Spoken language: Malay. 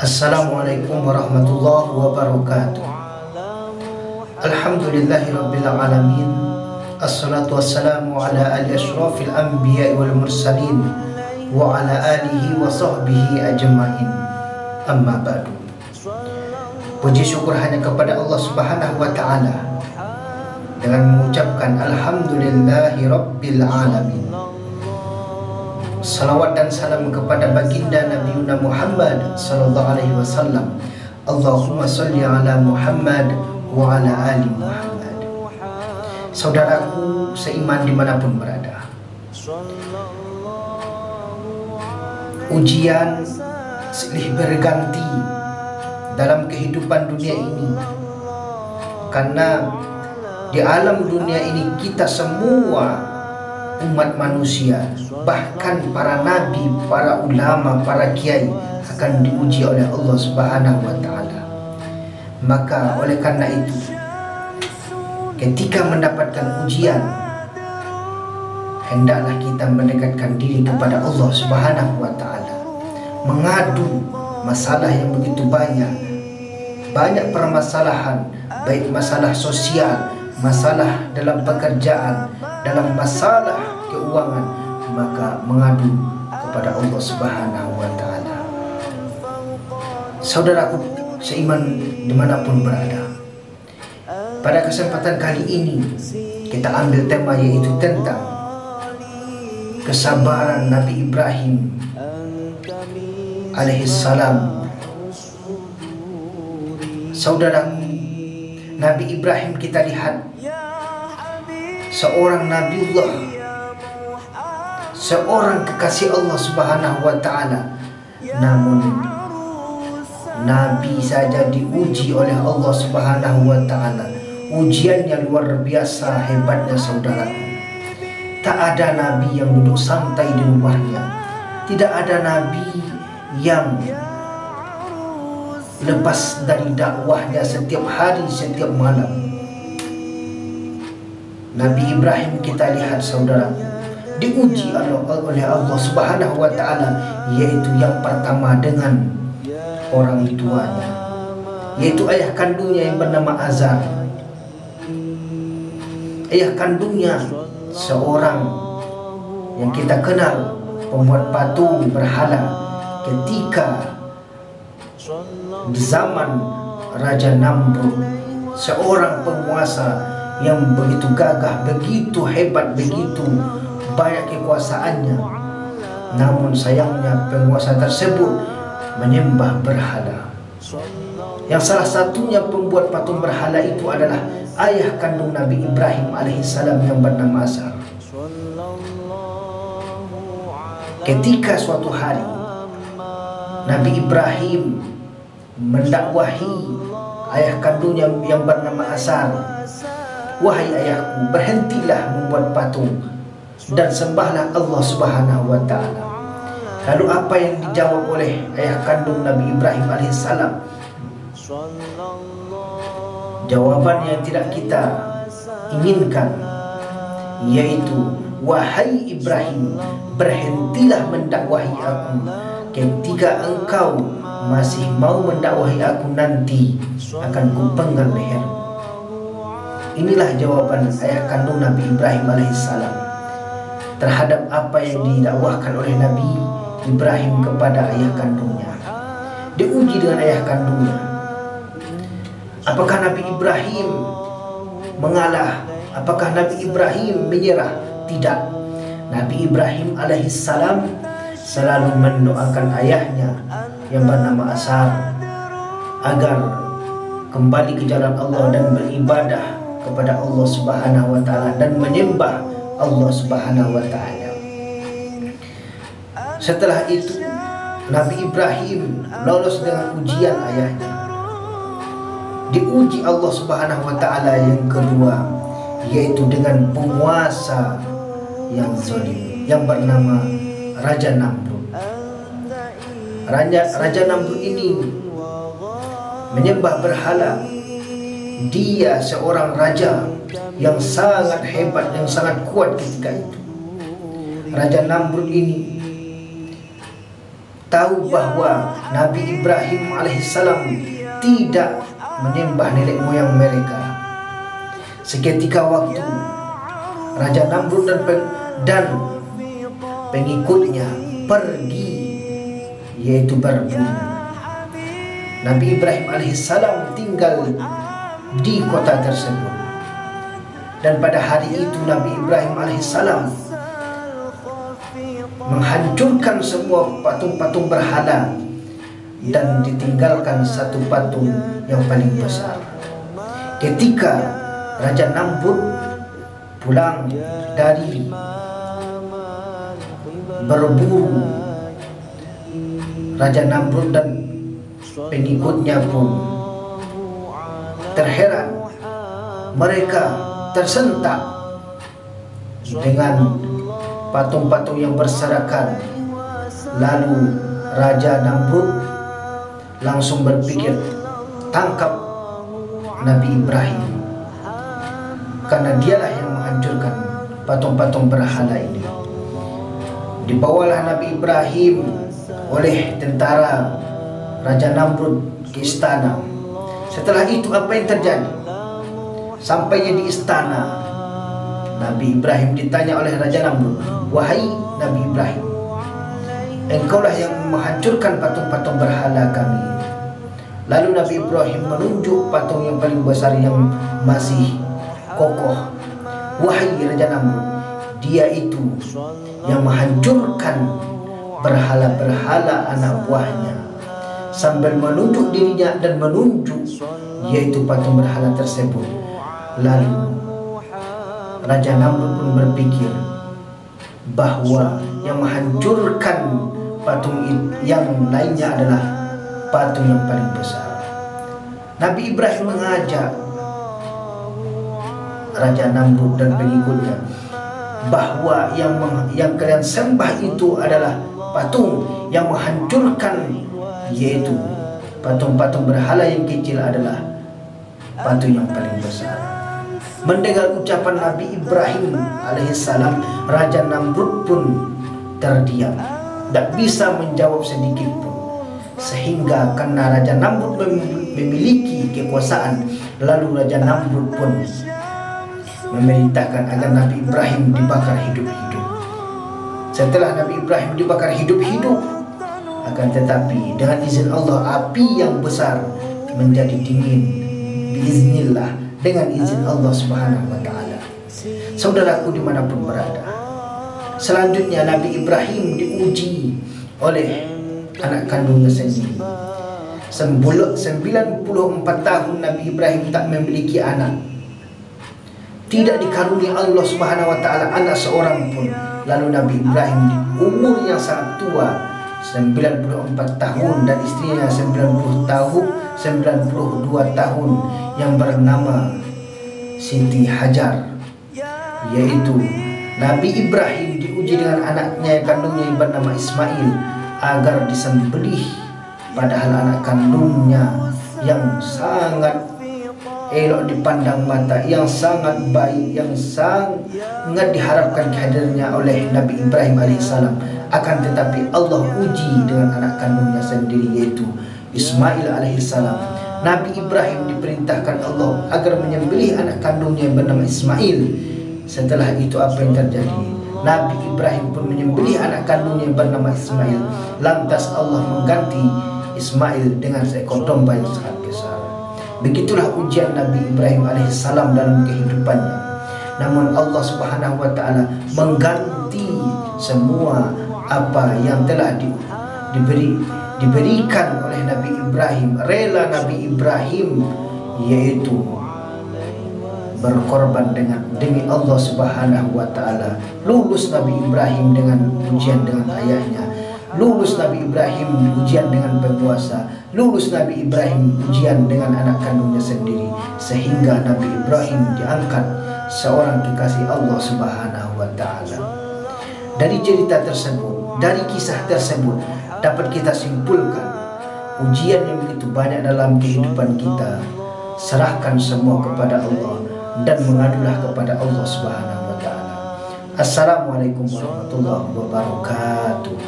Assalamualaikum warahmatullahi wabarakatuh. Alhamdulillahirabbil alamin. Assalatu wassalamu ala asyrafil anbiya'i wal mursalin wa ala alihi wa sahbihi ajma'in. Amma ba'du. Puji syukur hanya kepada Allah Subhanahu wa taala dengan mengucapkan alhamdulillahirabbil alamin. Salawat dan salam kepada baginda Nabi Muhammad sallallahu alaihi wasallam. Allahumma salli ala Muhammad wa ala ali Muhammad. Saudaraku seiman dimanapun berada, ujian silih berganti dalam kehidupan dunia ini, karena di alam dunia ini kita semua umat manusia, bahkan para nabi, para ulama, para kiai akan diuji oleh Allah Subhanahu wa taala. Maka oleh karena itu, ketika mendapatkan ujian, hendaklah kita mendekatkan diri kepada Allah Subhanahu wa taala, mengadu masalah yang begitu banyak permasalahan, baik masalah sosial, masalah dalam pekerjaan, dalam masalah keuangan, maka mengadu kepada Allah Subhanahu wa taala. Saudaraku seiman dimanapun berada, pada kesempatan kali ini kita ambil tema, yaitu tentang kesabaran Nabi Ibrahim alaihissalam. Saudaraku, Nabi Ibrahim kita lihat seorang Nabiullah, seorang kekasih Allah Subhanahu wa taala, namun Nabi saja diuji oleh Allah Subhanahu wa taala. Ujiannya luar biasa hebatnya, saudaraku. Tak ada nabi yang duduk santai di rumahnya. Tidak ada nabi yang lepas dari dakwahnya setiap hari, setiap malam. Nabi Ibrahim kita lihat, saudaraku, diuji oleh Allah Subhanahu wa taala, yaitu yang pertama dengan orang tuanya, yaitu ayah kandungnya yang bernama Azar. Ayah kandungnya seorang yang kita kenal pembuat patung berhala ketika di zaman Raja Namrud, seorang penguasa yang begitu gagah, begitu hebat, begitu banyak kekuasaannya. Namun sayangnya penguasa tersebut menyembah berhala. Yang salah satunya pembuat patung berhala itu adalah ayah kandung Nabi Ibrahim alaihissalam yang bernama Azar. Ketika suatu hari Nabi Ibrahim mendakwahi ayah kandungnya yang bernama Azar, "Wahai ayahku, berhentilah membuat patung dan sembahlah Allah Subhanahu wa taala." Lalu apa yang dijawab oleh ayah kandung Nabi Ibrahim alaihissalam? Jawaban yang tidak kita inginkan, yaitu, "Wahai Ibrahim, berhentilah mendakwahi aku. Ketika engkau masih mau mendakwahi aku, nanti akan kupenggal lehermu." Inilah jawaban ayah kandung Nabi Ibrahim alaihissalam terhadap apa yang didakwahkan oleh Nabi Ibrahim kepada ayah kandungnya. Diuji dengan ayah kandungnya. Apakah Nabi Ibrahim mengalah? Apakah Nabi Ibrahim menyerah? Tidak. Nabi Ibrahim alaihissalam selalu mendoakan ayahnya yang bernama Azar agar kembali ke jalan Allah dan beribadah kepada Allah Subhanahu wa taala dan menyembah Allah Subhanahu wa taala. Setelah itu Nabi Ibrahim lolos dengan ujian ayahnya. Diuji Allah Subhanahu wa taala yang kedua, yaitu dengan penguasa yang zalim yang bernama Raja Namrud. Raja Namrud ini menyembah berhala. Dia seorang raja yang sangat hebat, yang sangat kuat ketika itu. Raja Namrud ini tahu bahwa Nabi Ibrahim alaihissalam tidak menyembah nenek moyang mereka. Seketika waktu Raja Namrud dan pengikutnya pergi, yaitu berburu, Nabi Ibrahim alaihissalam tinggal di kota tersebut. Dan pada hari itu Nabi Ibrahim alaihissalam menghancurkan semua patung-patung berhala dan ditinggalkan satu patung yang paling besar. Ketika Raja Namrud pulang dari berburu, Raja Namrud dan pengikutnya pun terheran. Mereka tersentak dengan patung-patung yang berserakan. Lalu Raja Namrud langsung berpikir, tangkap Nabi Ibrahim, karena dialah yang menghancurkan patung-patung berhala ini. Dibawalah Nabi Ibrahim oleh tentara Raja Namrud ke istana. Setelah itu apa yang terjadi? Sampainya di istana, Nabi Ibrahim ditanya oleh Raja Namrud, "Wahai Nabi Ibrahim, engkaulah yang menghancurkan patung-patung berhala kami." Lalu Nabi Ibrahim menunjuk patung yang paling besar yang masih kokoh. "Wahai Raja Namrud, dia itu yang menghancurkan berhala-berhala anak buahnya," sambil menunjuk dirinya dan menunjuk yaitu patung berhala tersebut. Lalu Raja Namrud pun berpikir bahwa yang menghancurkan patung yang lainnya adalah patung yang paling besar. Nabi Ibrahim mengajak Raja Namrud dan pengikutnya bahwa yang kalian sembah itu adalah patung yang menghancurkan, yaitu patung-patung berhala yang kecil adalah patung yang paling besar. Mendengar ucapan Nabi Ibrahim alaihissalam, Raja Namrud pun terdiam, tak bisa menjawab sedikit pun. Sehingga karena Raja Namrud memiliki kekuasaan, lalu Raja Namrud pun memerintahkan agar Nabi Ibrahim dibakar hidup-hidup. Setelah Nabi Ibrahim dibakar hidup-hidup, akan tetapi dengan izin Allah api yang besar menjadi dingin biiznillah, dengan izin Allah Subhanahu wa ta'ala. Saudaraku dimanapun berada, selanjutnya Nabi Ibrahim diuji oleh anak kandungnya sendiri. 94 tahun Nabi Ibrahim tak memiliki anak, tidak dikaruniai Allah Subhanahu wa ta'ala anak seorang pun. Lalu Nabi Ibrahim di umur yang sangat tua, 94 tahun, dan istrinya 92 tahun, yang bernama Siti Hajar, yaitu Nabi Ibrahim diuji dengan anaknya yang kandungnya yang bernama Ismail agar disembelih, padahal anak kandungnya yang sangat elok dipandang mata, yang sangat baik, yang sangat diharapkan kehadirannya oleh Nabi Ibrahim alaihissalam. Akan tetapi Allah uji dengan anak kandungnya sendiri, yaitu Ismail alaihissalam. Nabi Ibrahim diperintahkan Allah agar menyembelih anak kandungnya yang bernama Ismail. Setelah itu apa yang terjadi? Nabi Ibrahim pun menyembelih anak kandungnya yang bernama Ismail. Lantas Allah mengganti Ismail dengan seekor domba yang sangat besar. Begitulah ujian Nabi Ibrahim alaihissalam dalam kehidupannya. Namun Allah Subhanahu wa ta'ala mengganti semua apa yang telah diberikan oleh Nabi Ibrahim. Rela Nabi Ibrahim, yaitu berkorban demi Allah Subhanahu wa ta'ala. Lulus Nabi Ibrahim dengan ujian dengan ayahnya, lulus Nabi Ibrahim ujian dengan penguasa, lulus Nabi Ibrahim ujian dengan anak kandungnya sendiri, sehingga Nabi Ibrahim diangkat seorang kekasih Allah Subhanahu wa ta'ala. Dari cerita tersebut, dari kisah tersebut, dapat kita simpulkan ujian yang begitu banyak dalam kehidupan kita, serahkan semua kepada Allah dan mengadulah kepada Allah Subhanahu wa ta'ala. Assalamualaikum warahmatullahi wabarakatuh.